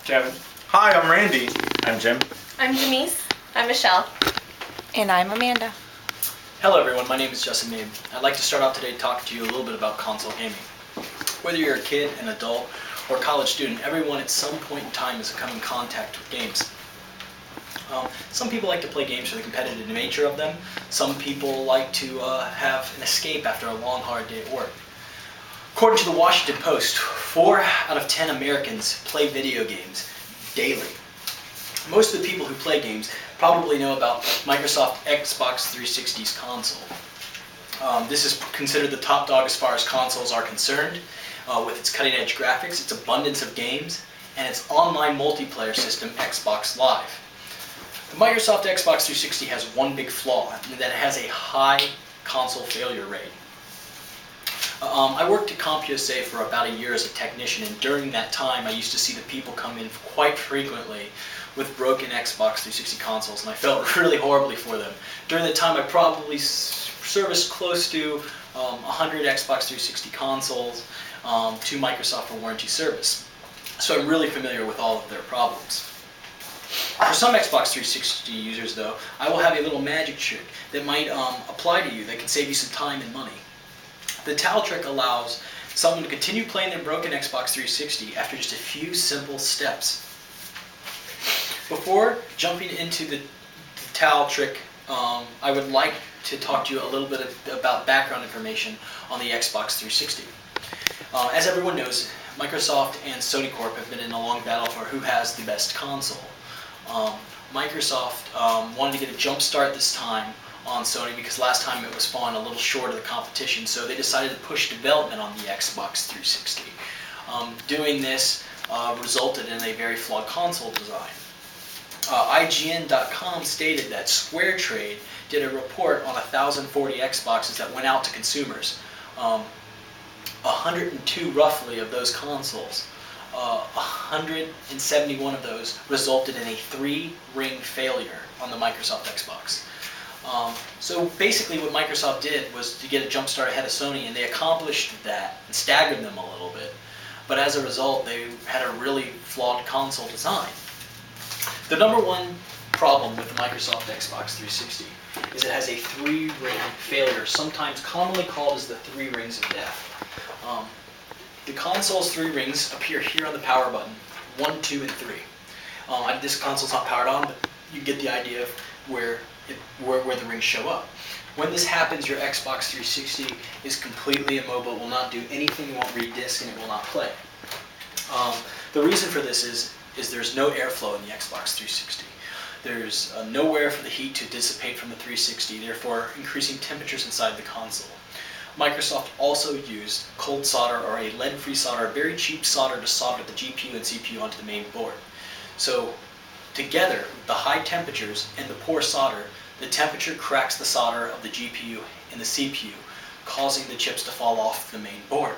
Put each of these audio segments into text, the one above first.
Kevin. Hi, I'm Randy. I'm Jim. I'm Denise. I'm Michelle. And I'm Amanda. Hello everyone, my name is Justin Mabe. I'd like to start off today talking to you a little bit about console gaming. Whether you're a kid, an adult, or a college student, everyone at some point in time has come in contact with games. Some people like to play games for the competitive nature of them. Some people like to have an escape after a long, hard day at work. According to the Washington Post, 4 out of 10 Americans play video games daily. Most of the people who play games probably know about Microsoft Xbox 360's console. This is considered the top dog as far as consoles are concerned, with its cutting-edge graphics, its abundance of games, and its online multiplayer system, Xbox Live. The Microsoft Xbox 360 has one big flaw, and that it has a high console failure rate. I worked at CompUSA for about a year as a technician, and during that time I used to see the people come in quite frequently with broken Xbox 360 consoles, and I felt really horribly for them. During that time I probably serviced close to 100 Xbox 360 consoles to Microsoft for warranty service. So I'm really familiar with all of their problems. For some Xbox 360 users though, I will have a little magic trick that might apply to you that can save you some time and money. The towel trick allows someone to continue playing their broken Xbox 360 after just a few simple steps. Before jumping into the towel trick, I would like to talk to you a little bit about background information on the Xbox 360. As everyone knows, Microsoft and Sony Corp have been in a long battle for who has the best console. Microsoft wanted to get a jump start this time on Sony because last time it was falling a little short of the competition, so they decided to push development on the Xbox 360. Doing this resulted in a very flawed console design. IGN.com stated that SquareTrade did a report on 1,040 Xboxes that went out to consumers. 102 roughly of those consoles, 171 of those resulted in a 3-ring failure on the Microsoft Xbox. So basically what Microsoft did was to get a jump start ahead of Sony, and they accomplished that and staggered them a little bit. But as a result, they had a really flawed console design. The number one problem with the Microsoft Xbox 360 is it has a 3-ring failure, sometimes commonly called as the 3 rings of death. The console's 3 rings appear here on the power button, 1, 2, and 3. This console's not powered on, but you get the idea of where the rings show up. When this happens, your Xbox 360 is completely immobile. It will not do anything, it won't read discs, and it will not play. The reason for this is there's no airflow in the Xbox 360. There's nowhere for the heat to dissipate from the 360, therefore increasing temperatures inside the console. Microsoft also used cold solder, or a lead-free solder, a very cheap solder to solder the GPU and CPU onto the main board. So together, the high temperatures and the poor solder, the temperature cracks the solder of the GPU and the CPU, causing the chips to fall off the main board.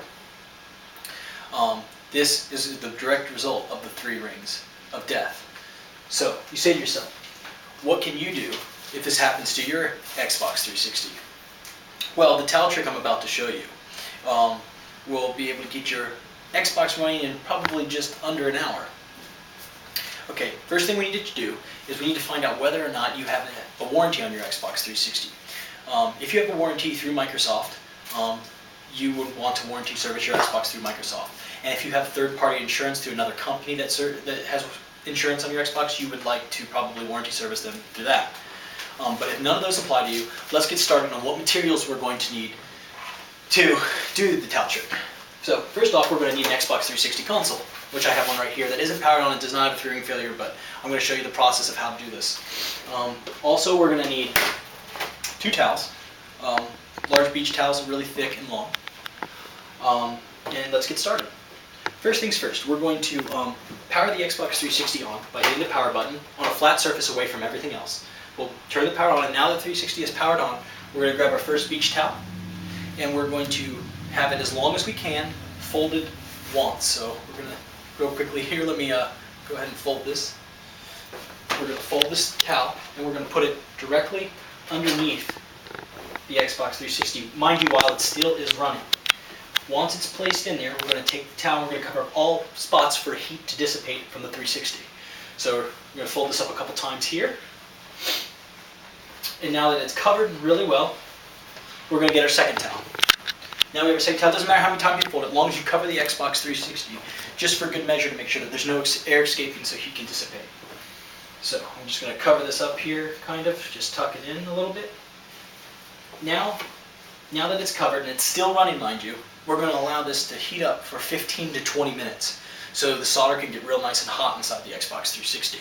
This is the direct result of the 3 rings of death. So you say to yourself, what can you do if this happens to your Xbox 360? Well, the towel trick I'm about to show you will be able to get your Xbox running in probably just under an hour. Okay, first thing we need to do is we need to find out whether or not you have a warranty on your Xbox 360. If you have a warranty through Microsoft, you would want to warranty service your Xbox through Microsoft. And if you have third-party insurance through another company that has insurance on your Xbox, you would like to probably warranty service them through that. But if none of those apply to you, let's get started on what materials we're going to need to do the towel trick. So first off, we're going to need an Xbox 360 console, which I have one right here that isn't powered on and does not have a 3-ring failure, but I'm going to show you the process of how to do this. Also, we're going to need 2 towels, large beach towels, really thick and long. And let's get started. First things first, we're going to power the Xbox 360 on by hitting the power button on a flat surface away from everything else. We'll turn the power on, and now that 360 is powered on, we're going to grab our first beach towel, and we're going to have it as long as we can, folded once. So we're going to go quickly here. Let me go ahead and fold this. We're going to fold this towel, and we're going to put it directly underneath the Xbox 360, mind you, while it still is running. Once it's placed in there, we're going to take the towel and we're going to cover up all spots for heat to dissipate from the 360. So we're going to fold this up a couple times here. And now that it's covered really well, we're going to get our second towel. Now we have our second towel. It doesn't matter how many times you fold it, as long as you cover the Xbox 360, just for good measure to make sure that there's no air escaping so heat can dissipate. So I'm just going to cover this up here, kind of, just tuck it in a little bit. Now that it's covered and it's still running, mind you, we're going to allow this to heat up for 15 to 20 minutes so the solder can get real nice and hot inside the Xbox 360.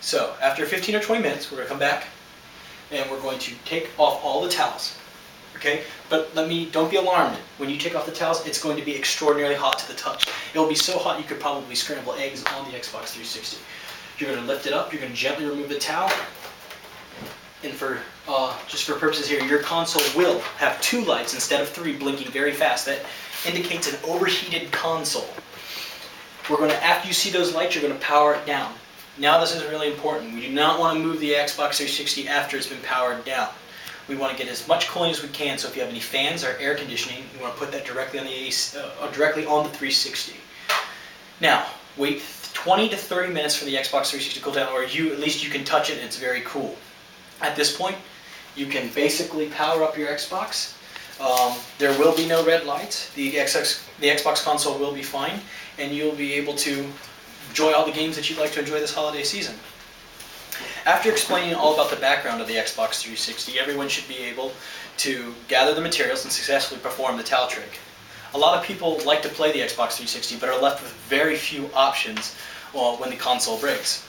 So after 15 or 20 minutes, we're going to come back and we're going to take off all the towels. Okay? But don't be alarmed. When you take off the towels, it's going to be extraordinarily hot to the touch. It will be so hot you could probably scramble eggs on the Xbox 360. You're going to lift it up, you're going to gently remove the towel, and just for purposes here, your console will have 2 lights instead of 3 blinking very fast. That indicates an overheated console. After you see those lights, you're going to power it down. Now this is really important. We do not want to move the Xbox 360 after it's been powered down. We want to get as much cooling as we can, so if you have any fans or air conditioning, you want to put that directly on the directly on the 360. Now, wait 20 to 30 minutes for the Xbox 360 to cool down, or at least you can touch it and it's very cool. At this point, you can basically power up your Xbox. There will be no red lights. The Xbox console will be fine, and you'll be able to enjoy all the games that you'd like to enjoy this holiday season. After explaining all about the background of the Xbox 360, everyone should be able to gather the materials and successfully perform the towel trick. A lot of people like to play the Xbox 360 but are left with very few options when the console breaks.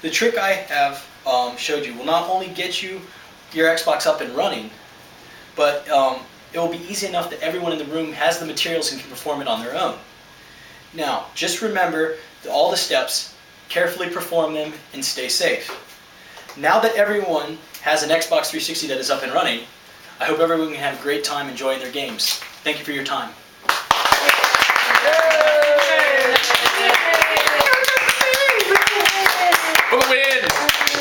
The trick I have showed you will not only get you your Xbox up and running, but it will be easy enough that everyone in the room has the materials and can perform it on their own. Now, just remember all the steps, carefully perform them, and stay safe. Now that everyone has an Xbox 360 that is up and running, I hope everyone can have a great time enjoying their games. Thank you for your time. For the win!